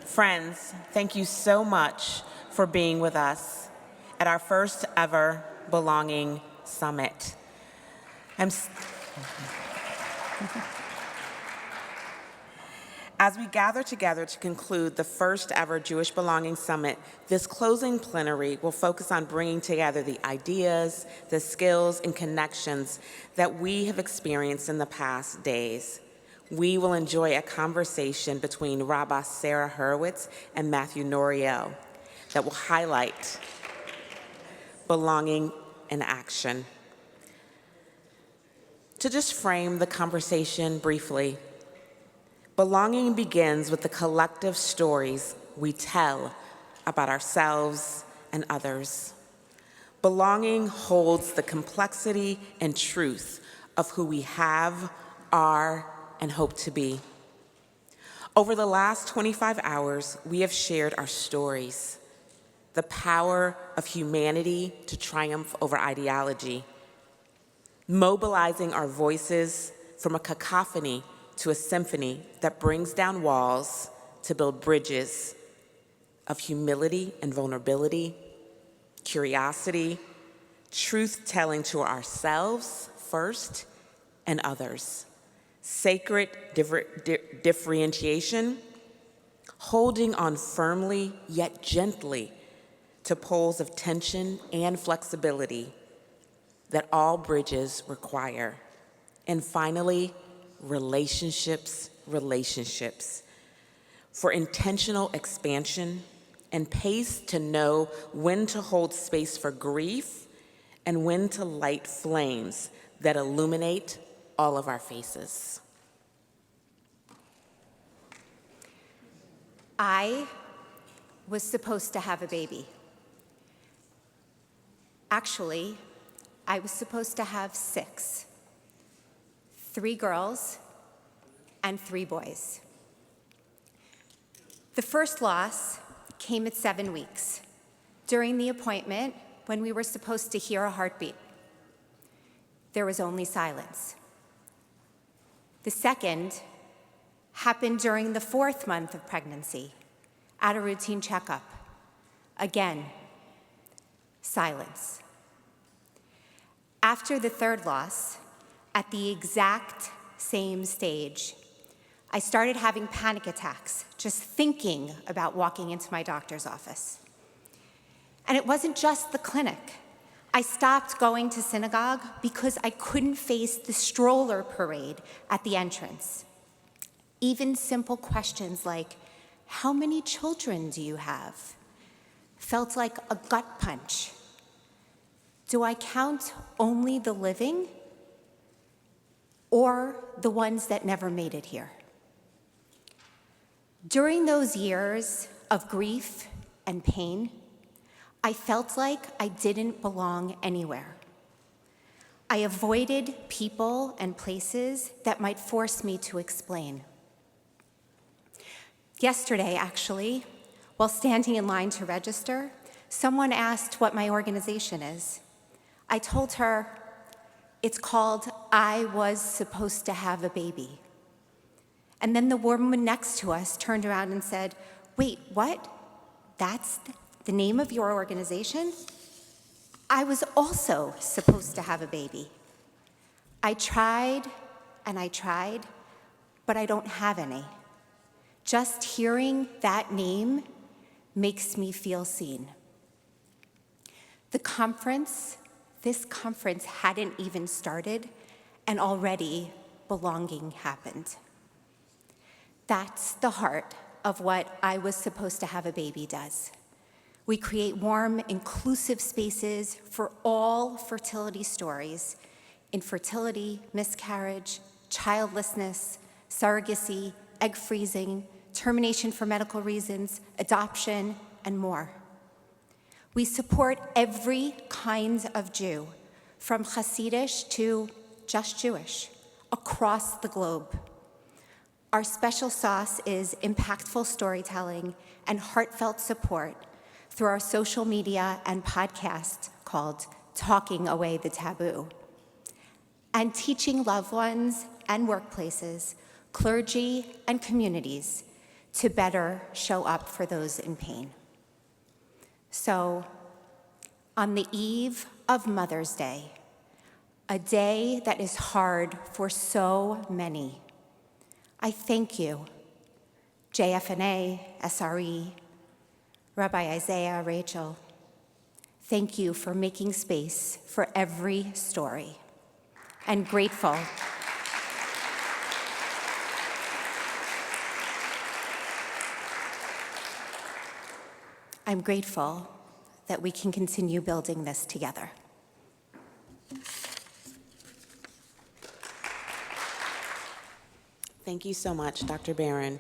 Friends, thank you so much for being with us at our first ever Belonging Summit. As we gather together to conclude the first ever Jewish Belonging Summit, this closing plenary will focus on bringing together the ideas, the skills, and connections that we have experienced in the past days. We will enjoy a conversation between Rabba Sara Hurwitz and Matthew Nouriel that will highlight belonging in action. To just frame the conversation briefly, belonging begins with the collective stories we tell about ourselves and others. Belonging holds the complexity and truth of who we have, are, and hope to be. Over the last 25 hours, we have shared our stories, the power of humanity to triumph over ideology, mobilizing our voices from a cacophony to a symphony that brings down walls to build bridges of humility and vulnerability, curiosity, truth-telling to ourselves first and others, sacred differentiation, holding on firmly yet gently to poles of tension and flexibility that all bridges require. And finally, relationships for intentional expansion and pace to know when to hold space for grief and when to light flames that illuminate all of our faces. I was supposed to have a baby. Actually, I was supposed to have 6. 3 girls and 3 boys. The first loss came at 7 weeks, during the appointment when we were supposed to hear a heartbeat. There was only silence. The second happened during the 4th month of pregnancy, at a routine checkup. Again, silence. After the 3rd loss, at the exact same stage, I started having panic attacks just thinking about walking into my doctor's office. And it wasn't just the clinic. I stopped going to synagogue because I couldn't face the stroller parade at the entrance. Even simple questions like, how many children do you have? Felt like a gut punch. Do I count only the living or the ones that never made it here? During those years of grief and pain, I felt like I didn't belong anywhere. I avoided people and places that might force me to explain. Yesterday, actually, while standing in line to register, someone asked what my organization is. I told her, it's called I Was Supposed to Have a Baby. And then the woman next to us turned around and said, wait, what? That's the name of your organization? I was also supposed to have a baby. I tried and I tried, but I don't have any. Just hearing that name makes me feel seen. This conference hadn't even started, and already belonging happened. That's the heart of what I Was Supposed to Have a Baby does. We create warm, inclusive spaces for all fertility stories: infertility, miscarriage, childlessness, surrogacy, egg freezing, termination for medical reasons, adoption, and more. We support every kind of Jew, from Hasidish to just Jewish, across the globe. Our special sauce is impactful storytelling and heartfelt support through our social media and podcast called Talking Away the Taboo, and teaching loved ones and workplaces, clergy and communities to better show up for those in pain. So, on the eve of Mother's Day, a day that is hard for so many, I thank you, JFNA, SRE, Rabbi Isaiah, Rachel. Thank you for making space for every story, and grateful. I'm grateful that we can continue building this together. Thank you so much, Dr. Barron.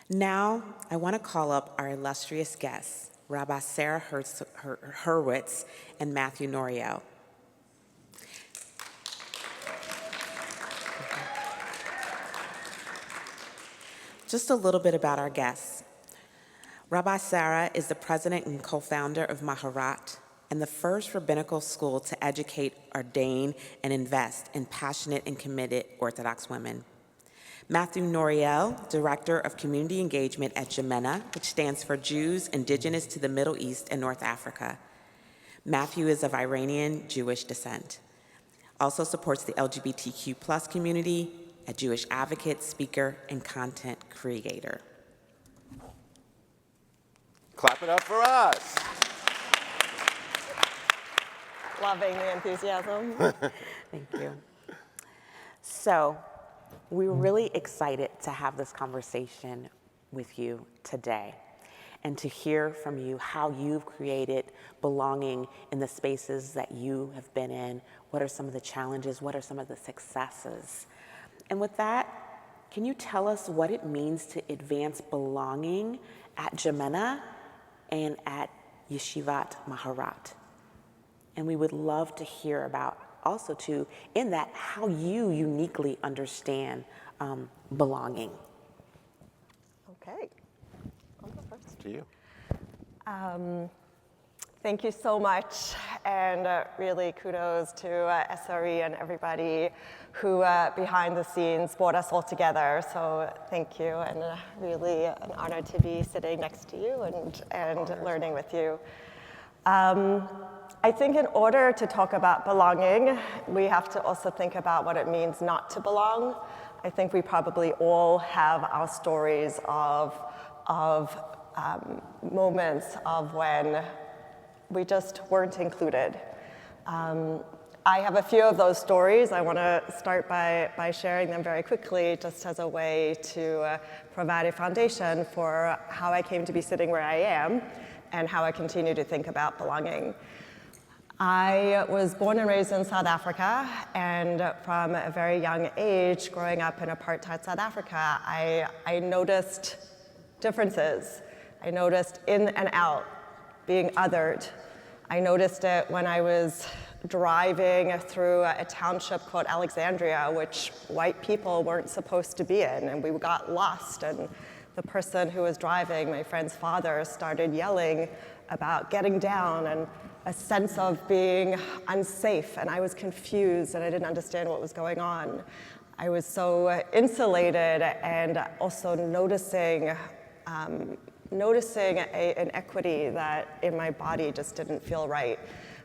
Now, I want to call up our illustrious guests, Rabbi Sara Hurwitz and Matthew Nouriel. Just a little bit about our guests. Rabbi Sara is the president and co-founder of Maharat, and the first rabbinical school to educate, ordain, and invest in passionate and committed Orthodox women. Matthew Nouriel, Director of Community Engagement at Jemena, which stands for Jews Indigenous to the Middle East and North Africa. Matthew is of Iranian Jewish descent. Also supports the LGBTQ+ community, a Jewish advocate, speaker, and content creator. Clap it up for us. Loving the enthusiasm. Thank you. So, we're really excited to have this conversation with you today and to hear from you how you've created belonging in the spaces that you have been in. What are some of the challenges? What are some of the successes? And with that, can you tell us what it means to advance belonging at Jemena and at Yeshivat Maharat? And we would love to hear about also too, in that, how you uniquely understand belonging. Okay, I'll go first. To you. Thank you so much, and really kudos to SRE and everybody who behind the scenes brought us all together. So thank you, and really an honor to be sitting next to you and learning with you. I think in order to talk about belonging, we have to also think about what it means not to belong. I think we probably all have our stories of moments of when we just weren't included. I have a few of those stories. I want to start by sharing them very quickly, just as a way to provide a foundation for how I came to be sitting where I am and how I continue to think about belonging. I was born and raised in South Africa, and from a very young age, growing up in apartheid South Africa, I noticed differences. I noticed in and out, being othered. I noticed it when I was driving through a township called Alexandria, which white people weren't supposed to be in, and we got lost, and the person who was driving, my friend's father, started yelling about getting down and a sense of being unsafe, and I was confused and I didn't understand what was going on. I was so insulated, and also noticing an equity that in my body just didn't feel right.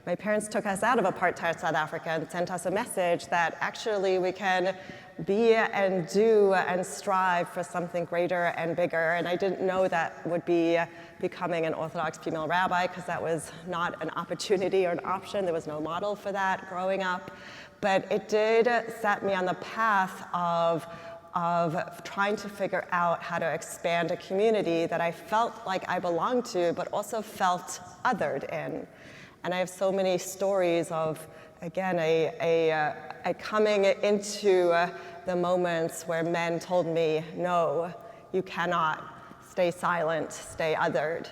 My parents took us out of apartheid South Africa and sent us a message that actually we can be and do and strive for something greater and bigger. And I didn't know that would be becoming an Orthodox female rabbi, because that was not an opportunity or an option. There was no model for that growing up. But it did set me on the path of trying to figure out how to expand a community that I felt like I belonged to, but also felt othered in. And I have so many stories of, again, a coming into the moments where men told me, no, you cannot, stay silent, stay othered.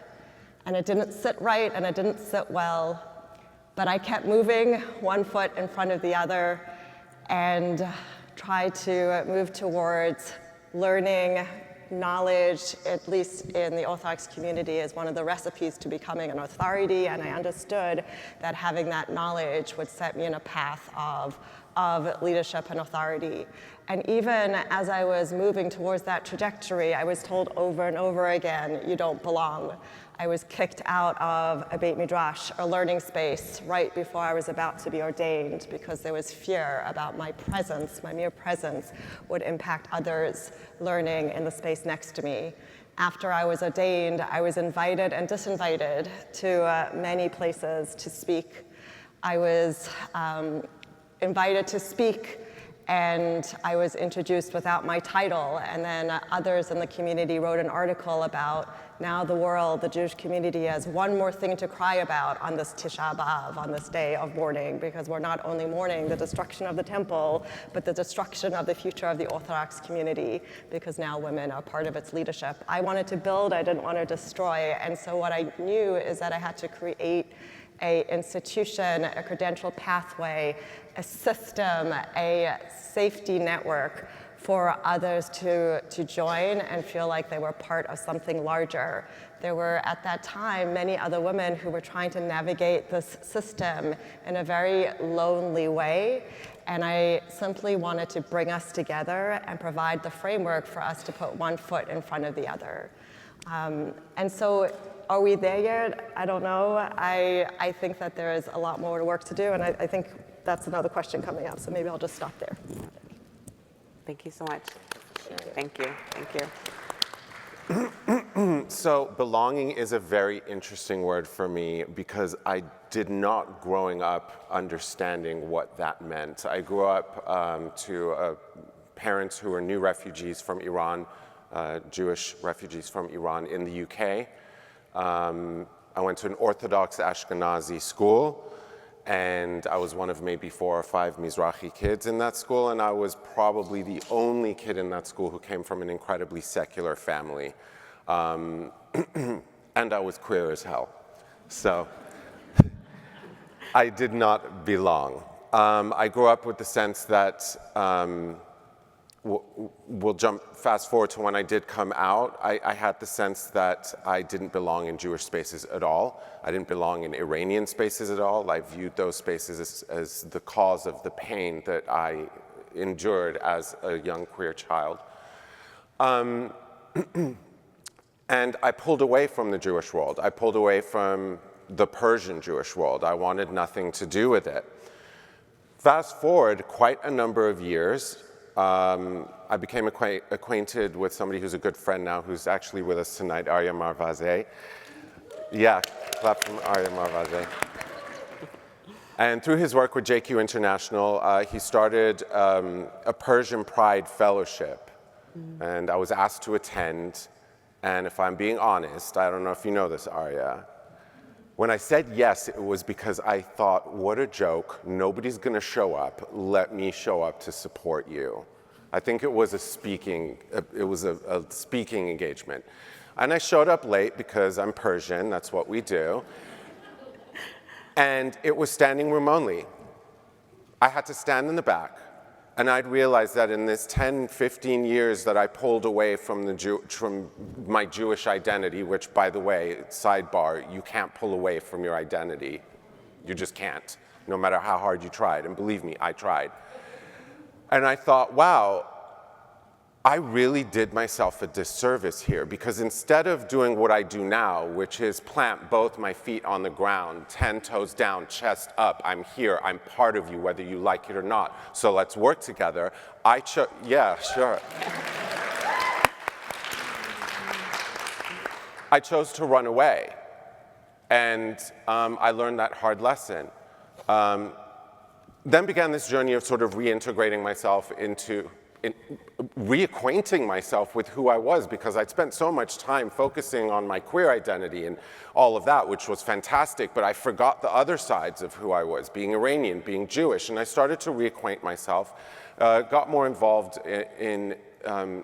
And it didn't sit right, and it didn't sit well, but I kept moving one foot in front of the other and tried to move towards learning. Knowledge, at least in the Orthodox community, is one of the recipes to becoming an authority, and I understood that having that knowledge would set me in a path of of leadership and authority. And even as I was moving towards that trajectory, I was told over and over again, you don't belong. I was kicked out of a Beit Midrash, a learning space, right before I was about to be ordained because there was fear about my presence, my mere presence would impact others learning in the space next to me. After I was ordained, I was invited and disinvited to many places to speak. I was invited to speak, and I was introduced without my title, and then others in the community wrote an article about now the world, the Jewish community, has one more thing to cry about on this Tisha B'Av, on this day of mourning, because we're not only mourning the destruction of the temple, but the destruction of the future of the Orthodox community, because now women are part of its leadership. I wanted to build, I didn't want to destroy, and so what I knew is that I had to create an institution, a credential pathway, a system, a safety network for others to join and feel like they were part of something larger. There were, at that time, many other women who were trying to navigate this system in a very lonely way, and I simply wanted to bring us together and provide the framework for us to put one foot in front of the other. And so, are we there yet? I don't know. I think that there is a lot more work to do, and I think that's another question coming up, so maybe I'll just stop there. Thank you so much. Thank you. Thank you. So belonging is a very interesting word for me because I did not, growing up, understanding what that meant. I grew up to parents who were new refugees from Iran, Jewish refugees from Iran in the UK. I went to an Orthodox Ashkenazi school, and I was one of maybe 4 or 5 Mizrahi kids in that school, and I was probably the only kid in that school who came from an incredibly secular family. And I was queer as hell. So I did not belong. I grew up with the sense that we'll fast forward to when I did come out. I had the sense that I didn't belong in Jewish spaces at all. I didn't belong in Iranian spaces at all. I viewed those spaces as the cause of the pain that I endured as a young queer child. And I pulled away from the Jewish world. I pulled away from the Persian Jewish world. I wanted nothing to do with it. Fast forward quite a number of years, I became acquainted with somebody who's a good friend now, who's actually with us tonight, Arya Marvazeh. Yeah, clap from Arya Marvazeh. And through his work with JQ International, he started a Persian Pride Fellowship. And I was asked to attend. And if I'm being honest, I don't know if you know this, Arya, when I said yes, it was because I thought, what a joke, nobody's gonna show up, let me show up to support you. I think it was a speaking engagement. And I showed up late because I'm Persian, that's what we do. And it was standing room only. I had to stand in the back, and I'd realized that in this 10, 15 years that I pulled away from my Jewish identity, which, by the way, sidebar, you can't pull away from your identity. You just can't, no matter how hard you tried. And believe me, I tried. And I thought, wow, I really did myself a disservice here, because instead of doing what I do now, which is plant both my feet on the ground, 10 toes down, chest up, I'm here, I'm part of you, whether you like it or not, so let's work together, yeah, sure. I chose to run away, and I learned that hard lesson. Then began this journey of sort of reintegrating myself reacquainting myself with who I was, because I'd spent so much time focusing on my queer identity and all of that, which was fantastic, but I forgot the other sides of who I was, being Iranian, being Jewish, and I started to reacquaint myself, got more involved in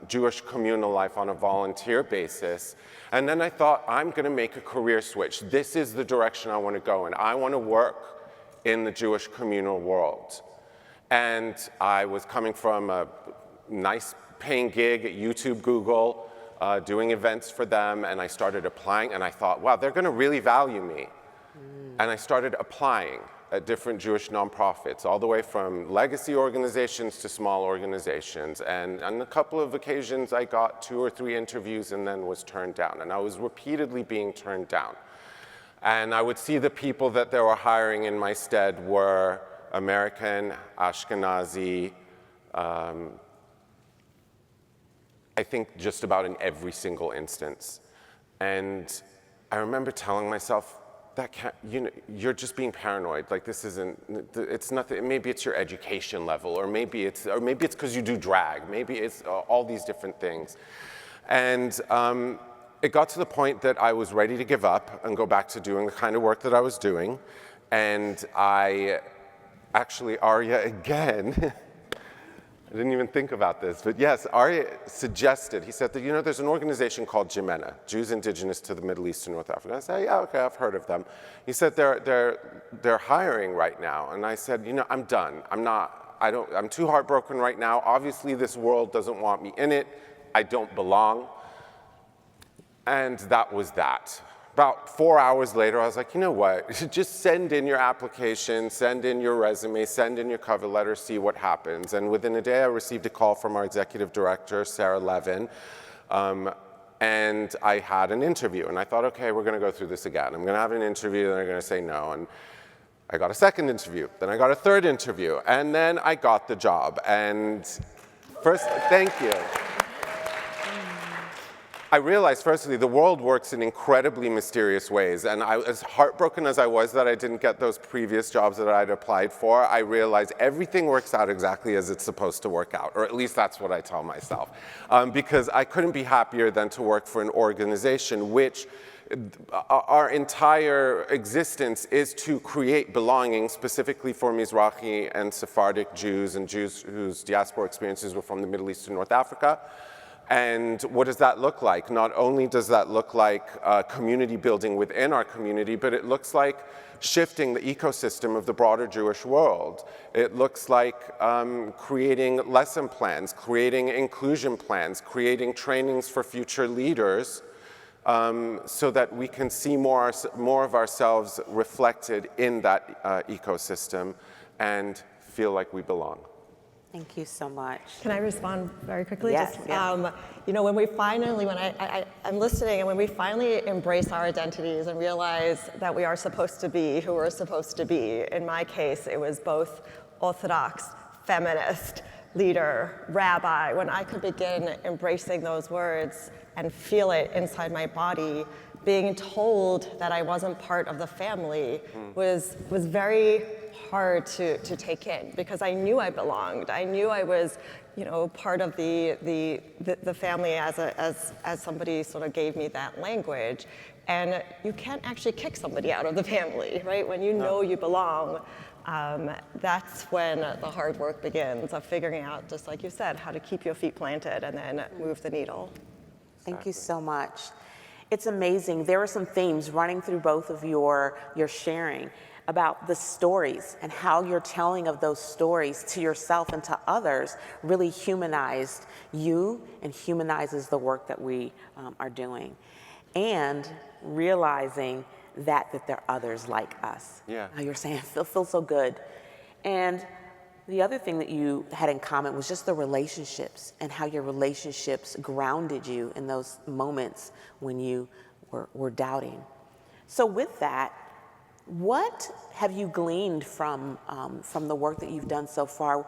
Jewish communal life on a volunteer basis, and then I thought, I'm gonna make a career switch. This is the direction I wanna go in. I wanna work in the Jewish communal world. And I was coming from a nice paying gig at YouTube, Google, doing events for them, and I started applying, and I thought, wow, they're gonna really value me. And I started applying, at different Jewish nonprofits, all the way from legacy organizations to small organizations. And on a couple of occasions, I got 2 or 3 interviews and then was turned down. And I was repeatedly being turned down. And I would see the people that they were hiring in my stead were American, Ashkenazi, I think just about in every single instance. And I remember telling myself, that can't, you're just being paranoid. Like, this isn't, it's nothing, maybe it's your education level, or maybe it's because you do drag, maybe it's all these different things. And it got to the point that I was ready to give up and go back to doing the kind of work that I was doing. And I actually, Arya again, I didn't even think about this, but yes, Arya suggested, he said that, there's an organization called Jemena, Jews Indigenous to the Middle East and North Africa. I said, yeah, okay, I've heard of them. He said they're hiring right now. And I said, I'm done. I'm too heartbroken right now. Obviously, this world doesn't want me in it. I don't belong. And that was that. About 4 hours later, I was like, you know what? Just send in your application, send in your resume, send in your cover letter, see what happens. And within a day, I received a call from our executive director, Sara Levin, and I had an interview. And I thought, okay, we're going to go through this again. I'm going to have an interview, and they're going to say no. And I got a second interview. Then I got a third interview. And then I got the job. And first, thank you. I realized, firstly, the world works in incredibly mysterious ways. And as heartbroken as I was that I didn't get those previous jobs that I'd applied for, I realized everything works out exactly as it's supposed to work out, or at least that's what I tell myself. Because I couldn't be happier than to work for an organization which our entire existence is to create belonging, specifically for Mizrahi and Sephardic Jews and Jews whose diaspora experiences were from the Middle East and North Africa. And what does that look like? Not only does that look like community building within our community, but it looks like shifting the ecosystem of the broader Jewish world. It looks like creating lesson plans, creating inclusion plans, creating trainings for future leaders, so that we can see more of ourselves reflected in that ecosystem and feel like we belong. Thank you so much. Can I respond very quickly? Yes. When we finally, I'm listening, and when we finally embrace our identities and realize that we are supposed to be who we're supposed to be, in my case, it was both Orthodox, feminist, leader, rabbi, when I could begin embracing those words and feel it inside my body, being told that I wasn't part of the family was very hard to take in, because I knew I belonged. I knew I was, part of the family as somebody sort of gave me that language. And you can't actually kick somebody out of the family, right? When you know you belong, that's when the hard work begins of figuring out, just like you said, how to keep your feet planted and then move the needle. Thank you so much. It's amazing. There are some themes running through both of your sharing about the stories and how your telling of those stories to yourself and to others really humanized you and humanizes the work that we are doing. And realizing that there are others like us. Yeah. How you're saying, feel so good. And the other thing that you had in common was just the relationships and how your relationships grounded you in those moments when you were doubting. So with that, what have you gleaned from the work that you've done so far?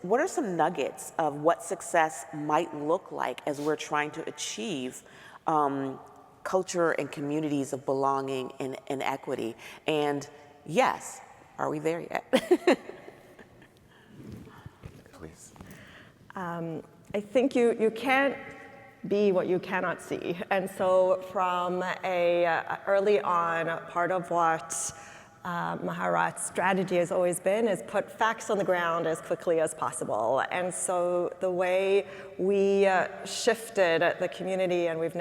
What are some nuggets of what success might look like as we're trying to achieve culture and communities of belonging and equity? And yes, are we there yet? Please. I think you can't be what you cannot see. And so from early on, part of what Maharat's strategy has always been is put facts on the ground as quickly as possible. And so the way we shifted the community, and we've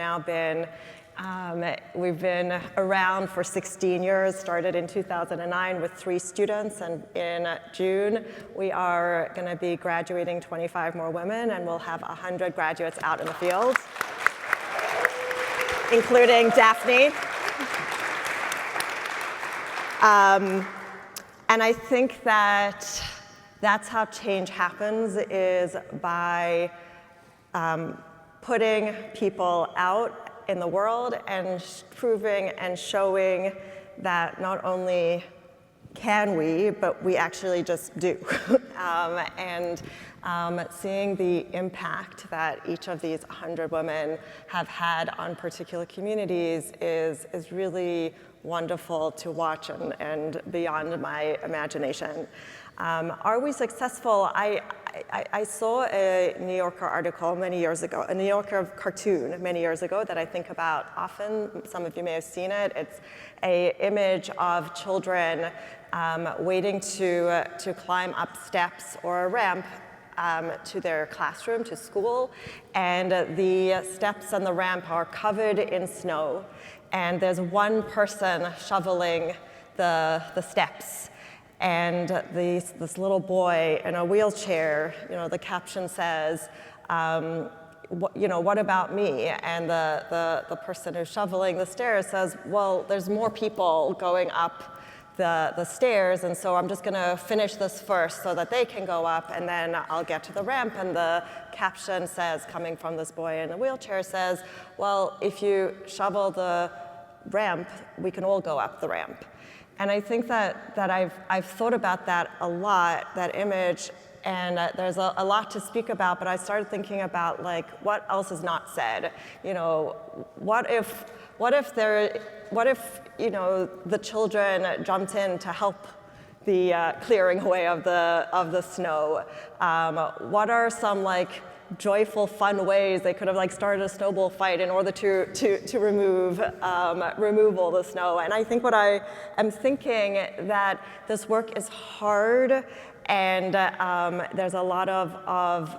been around for 16 years, started in 2009 with 3 students, and in June we are going to be graduating 25 more women, and we'll have 100 graduates out in the field, including Daphne. And I think that that's how change happens, is by putting people out in the world and proving and showing that not only can we, but we actually just do. Seeing the impact that each of these 100 women have had on particular communities is really wonderful to watch and beyond my imagination. Are we successful? I saw a New Yorker article many years ago, a New Yorker cartoon many years ago that I think about often. Some of you may have seen it. It's an image of children waiting to climb up steps or a ramp to their classroom, to school, and the steps and the ramp are covered in snow, and there's one person shoveling the steps. And this little boy in a wheelchair, the caption says, what about me? And the person who's shoveling the stairs says, well, there's more people going up the stairs, and so I'm just gonna finish this first so that they can go up, and then I'll get to the ramp. And the caption says, coming from this boy in a wheelchair, says, well, if you shovel the ramp, we can all go up the ramp. And I think that I've thought about that a lot, that image, and there's a lot to speak about, but I started thinking about what else is not said. What if the children jumped in to help the clearing away of the snow? What are some joyful, fun ways they could have started a snowball fight in order to remove all the snow? And I think what I am thinking, that this work is hard, and there's a lot of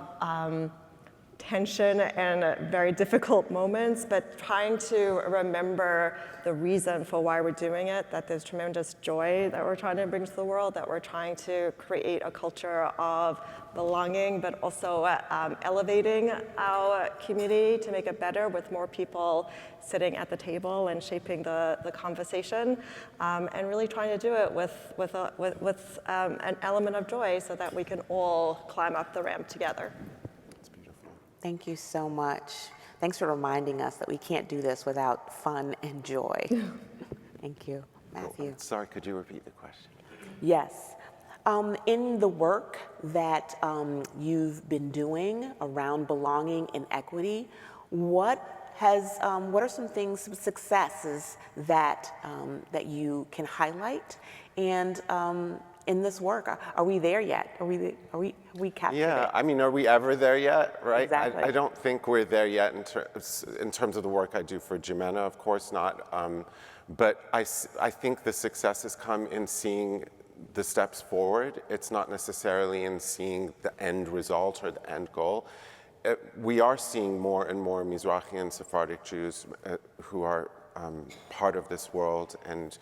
tension and very difficult moments, but trying to remember the reason for why we're doing it, that there's tremendous joy that we're trying to bring to the world, that we're trying to create a culture of belonging, but also elevating our community to make it better with more people sitting at the table and shaping the conversation, and really trying to do it with an element of joy so that we can all climb up the ramp together. Thank you so much. Thanks for reminding us that we can't do this without fun and joy. Thank you, Matthew. Sorry, could you repeat the question? Yes. In the work that you've been doing around belonging and equity, what are some things, some successes that you can highlight? And in this work, are we there yet? Are we captured Yeah, it? I mean, are we ever there yet, right? Exactly. I don't think we're there yet in terms of the work I do for Jimena, of course not. But I think the success has come in seeing the steps forward. It's not necessarily in seeing the end result or the end goal. We are seeing more and more Mizrahi and Sephardic Jews who are part of this world, and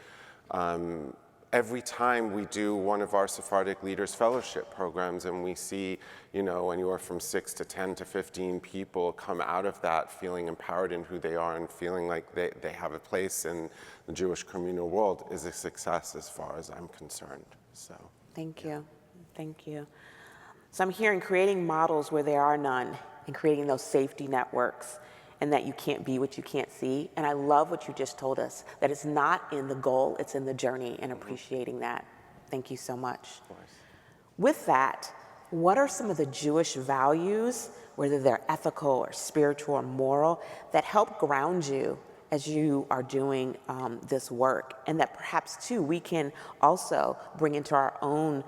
every time we do one of our Sephardic Leaders Fellowship programs and we see, anywhere from 6 to 10 to 15 people come out of that feeling empowered in who they are and feeling like they have a place in the Jewish communal world, is a success as far as I'm concerned. So. Thank you. Thank you. So I'm hearing creating models where there are none and creating those safety networks, and that you can't be what you can't see. And I love what you just told us, that it's not in the goal, it's in the journey, and appreciating that. Thank you so much. Of course. With that, what are some of the Jewish values, whether they're ethical or spiritual or moral, that help ground you as you are doing this work, and that perhaps too we can also bring into our own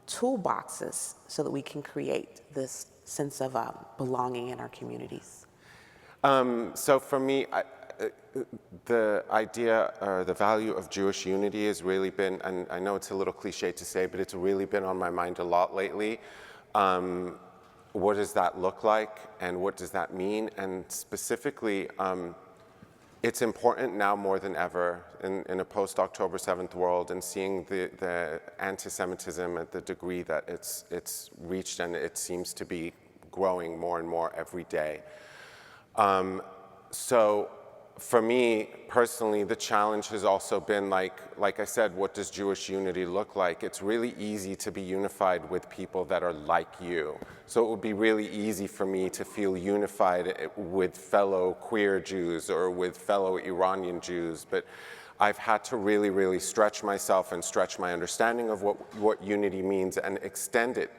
toolboxes so that we can create this sense of belonging in our communities? So for me, the idea or the value of Jewish unity has really been, and I know it's a little cliche to say, but it's really been on my mind a lot lately. What does that look like, and what does that mean? And specifically, it's important now more than ever in a post-October 7th world, and seeing the anti-Semitism at the degree that it's reached, and it seems to be growing more and more every day. So for me personally, the challenge has also been like I said, what does Jewish unity look like? It's really easy to be unified with people that are like you. So it would be really easy for me to feel unified with fellow queer Jews or with fellow Iranian Jews, but I've had to really, really stretch myself and stretch my understanding of what unity means and extend it.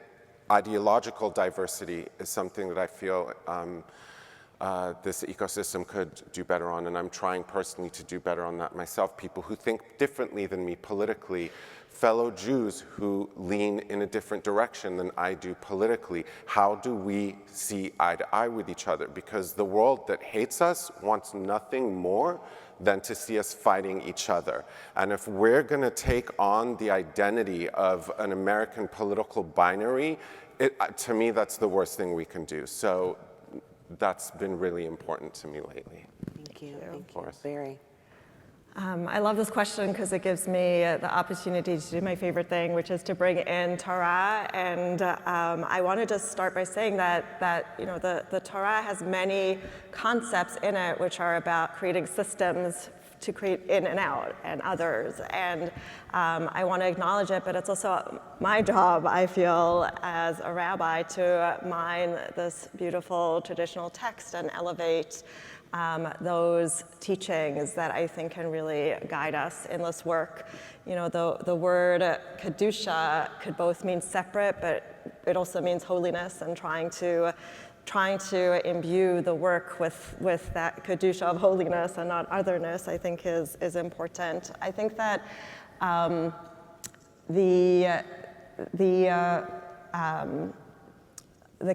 Ideological diversity is something that I feel this ecosystem could do better on, and I'm trying personally to do better on that myself. People who think differently than me politically, fellow Jews who lean in a different direction than I do politically. How do we see eye to eye with each other? Because the world that hates us wants nothing more than to see us fighting each other. And if we're gonna take on the identity of an American political binary, to me, that's the worst thing we can do. So that's been really important to me lately. Thank you. Thank you. Very. I love this question because it gives me the opportunity to do my favorite thing, which is to bring in Torah. And I want to just start by saying that you know, the Torah has many concepts in it which are about creating systems to create in and out and others. And I want to acknowledge it, but it's also my job, I feel, as a rabbi to mine this beautiful traditional text and elevate those teachings that I think can really guide us in this work. You know, the word kedusha could both mean separate, but it also means holiness, and trying to imbue the work with that kedusha of holiness and not otherness, I think is important. I think that the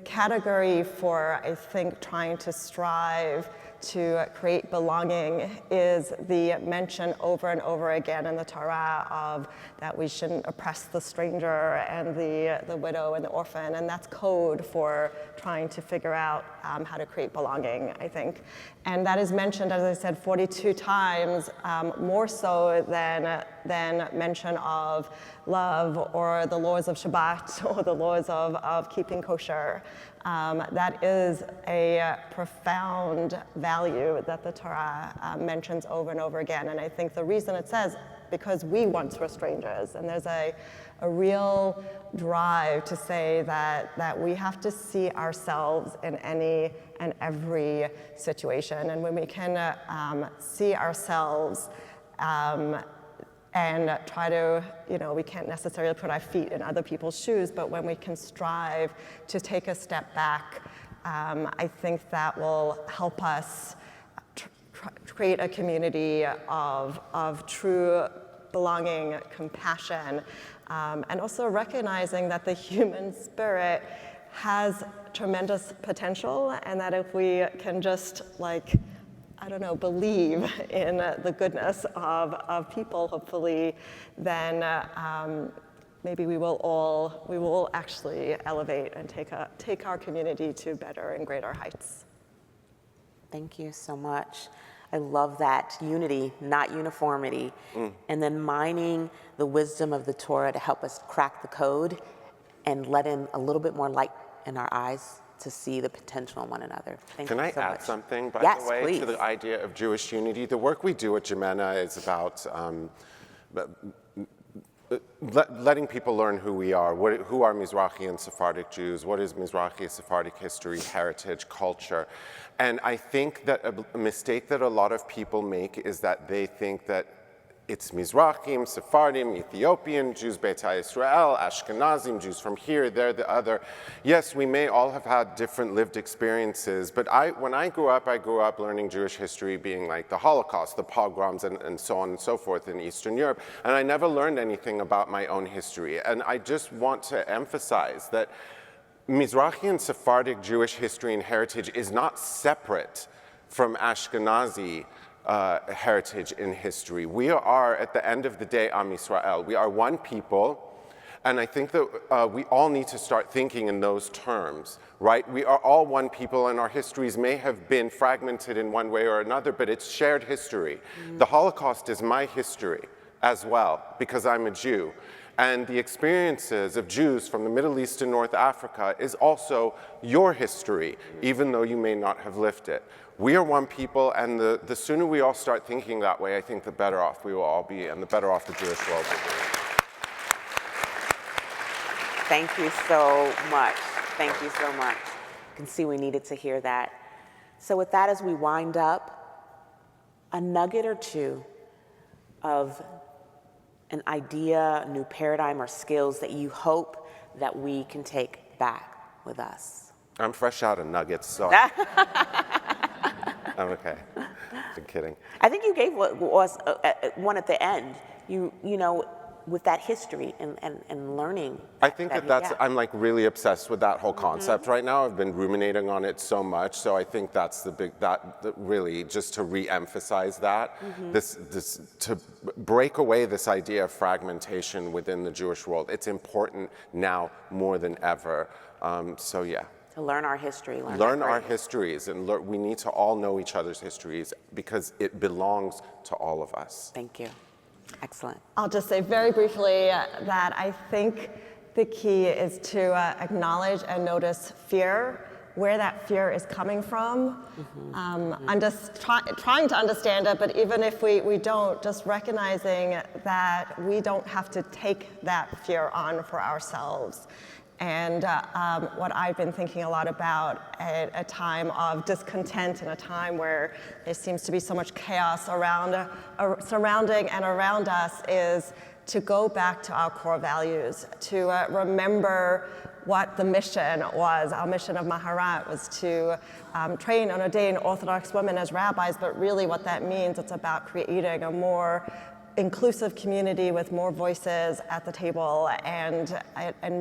category for, I think, trying to strive to create belonging is the mention over and over again in the Torah of that we shouldn't oppress the stranger and the widow and the orphan, and that's code for trying to figure out how to create belonging, I think. And that is mentioned, as I said, 42 times, more so than mention of love or the laws of Shabbat or the laws of keeping kosher. That is a profound value that the Torah mentions over and over again. And I think the reason it says, because we once were strangers, and there's a real drive to say that we have to see ourselves in any and every situation. And when we can see ourselves and try to, you know, we can't necessarily put our feet in other people's shoes, but when we can strive to take a step back, I think that will help us create a community of true belonging, compassion, and also recognizing that the human spirit has tremendous potential, and that if we can just, like, I don't know, believe in the goodness of people, hopefully, then maybe we will all actually elevate and take our community to better and greater heights. Thank you so much. I love that. Unity, not uniformity. And then mining the wisdom of the Torah to help us crack the code and let in a little bit more light in our eyes to see the potential in one another. Thank you so much. Can I add something, by Yes, the way, please. to the idea of Jewish unity? The work we do at Jemena is about letting people learn who we are, who are Mizrahi and Sephardic Jews, what is Mizrahi Sephardic history, heritage, culture. And I think that a mistake that a lot of people make is that they think that it's Mizrahim, Sephardim, Ethiopian, Jews Beta Israel, Ashkenazim, Jews from here, there, the other. Yes, we may all have had different lived experiences, but when I grew up learning Jewish history being like the Holocaust, the pogroms, and so on and so forth in Eastern Europe, and I never learned anything about my own history. And I just want to emphasize that Mizrahi and Sephardic Jewish history and heritage is not separate from Ashkenazi heritage in history. We are, at the end of the day, Am Yisrael. We are one people, and I think that we all need to start thinking in those terms, right? We are all one people, and our histories may have been fragmented in one way or another, but it's shared history. The Holocaust is my history as well, because I'm a Jew. And the experiences of Jews from the Middle East and North Africa is also your history, even though you may not have lived it. We are one people, and the sooner we all start thinking that way, I think the better off we will all be, and the better off the Jewish world will be. Thank you so much. Thank you so much. You can see we needed to hear that. So with that, as we wind up, a nugget or two of an idea, a new paradigm, or skills that you hope that we can take back with us. I'm fresh out of nuggets, so I'm okay. I'm kidding. I think you gave us one at the end. You know, with that history and learning. I think I'm like really obsessed with that whole concept right now. I've been ruminating on it so much, so I think that's really just to re-emphasize that, this to break away this idea of fragmentation within the Jewish world. It's important now more than ever. So yeah. To learn our history. Learn our histories, and we need to all know each other's histories because it belongs to all of us. Thank you. Excellent. I'll just say very briefly that I think the key is to acknowledge and notice fear, where that fear is coming from, trying to understand it, but even if we don't, just recognizing that we don't have to take that fear on for ourselves. And what I've been thinking a lot about at a time of discontent, and a time where there seems to be so much chaos surrounding and around us, is to go back to our core values, to remember what the mission was. Our mission of Maharat was to train and ordain Orthodox women as rabbis, but really what that means, it's about creating a more inclusive community with more voices at the table, and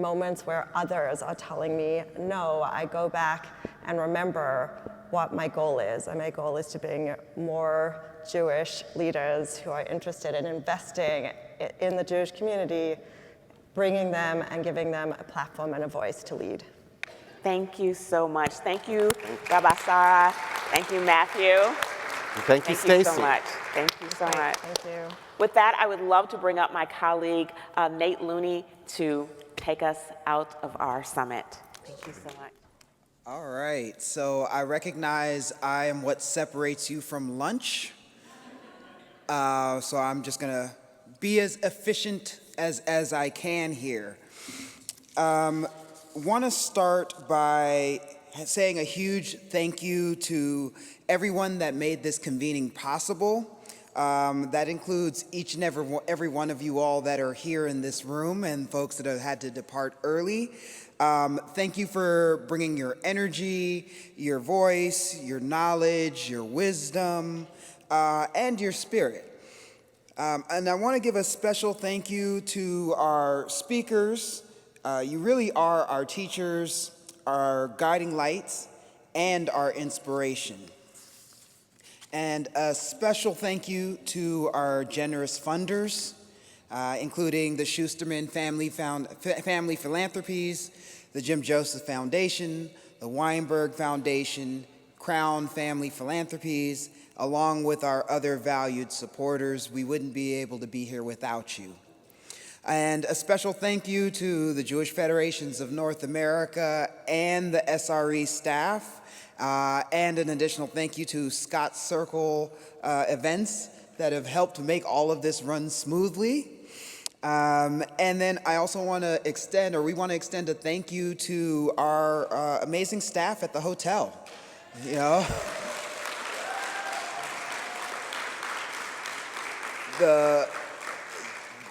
moments where others are telling me, no, I go back and remember what my goal is. And my goal is to bring more Jewish leaders who are interested in investing in the Jewish community, bringing them and giving them a platform and a voice to lead. Thank you so much. Thank you, Rabba Sara. Thank you, Matthew. Thank you, Stacey. Thank you so much. Thank you so much. Thank you. With that, I would love to bring up my colleague, Nate Looney, to take us out of our summit. Thank you so much. All right, so I recognize I am what separates you from lunch. So I'm just gonna be as efficient as I can here. Want to start by saying a huge thank you to everyone that made this convening possible. That includes each and every one of you all that are here in this room, and folks that have had to depart early. Thank you for bringing your energy, your voice, your knowledge, your wisdom, and your spirit. And I want to give a special thank you to our speakers. You really are our teachers, our guiding lights, and our inspiration. And a special thank you to our generous funders, including the Schusterman Family Philanthropies, the Jim Joseph Foundation, the Weinberg Foundation, Crown Family Philanthropies, along with our other valued supporters. We wouldn't be able to be here without you. And a special thank you to the Jewish Federations of North America and the SRE staff. And an additional thank you to Scott Circle Events that have helped make all of this run smoothly. And then I also want to extend a thank you to our amazing staff at the hotel. You know, the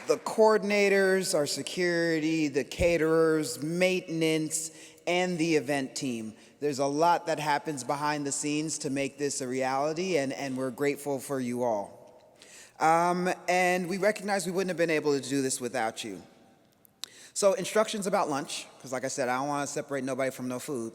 coordinators, our security, the caterers, maintenance, and the event team. There's a lot that happens behind the scenes to make this a reality, and we're grateful for you all. And we recognize we wouldn't have been able to do this without you. So instructions about lunch, because like I said, I don't want to separate nobody from no food.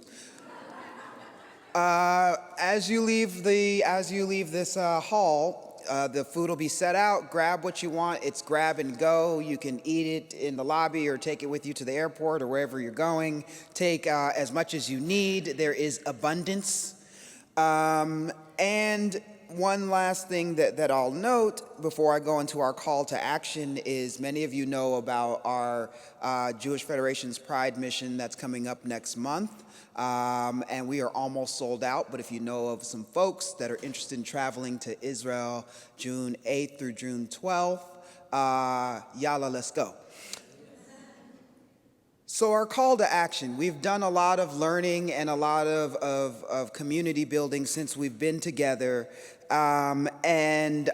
As you leave this hall, the food will be set out. Grab what you want. It's grab and go. You can eat it in the lobby or take it with you to the airport or wherever you're going. Take as much as you need. There is abundance. And one last thing that I'll note before I go into our call to action is many of you know about our Jewish Federation's Pride mission that's coming up next month. And we are almost sold out, but if you know of some folks that are interested in traveling to Israel June 8th through June 12th, yalla, let's go. So our call to action, we've done a lot of learning and a lot of community building since we've been together. And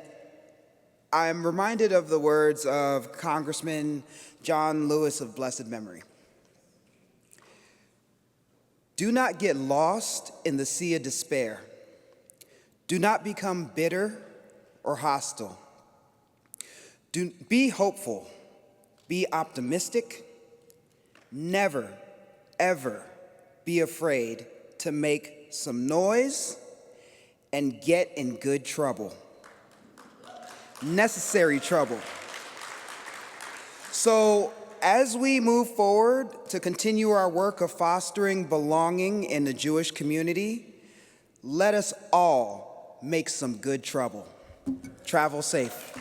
I'm reminded of the words of Congressman John Lewis of blessed memory. Do not get lost in the sea of despair. Do not become bitter or hostile. Be hopeful. Be optimistic. Never, ever be afraid to make some noise and get in good trouble. Necessary trouble. So, as we move forward to continue our work of fostering belonging in the Jewish community, let us all make some good trouble. Travel safe.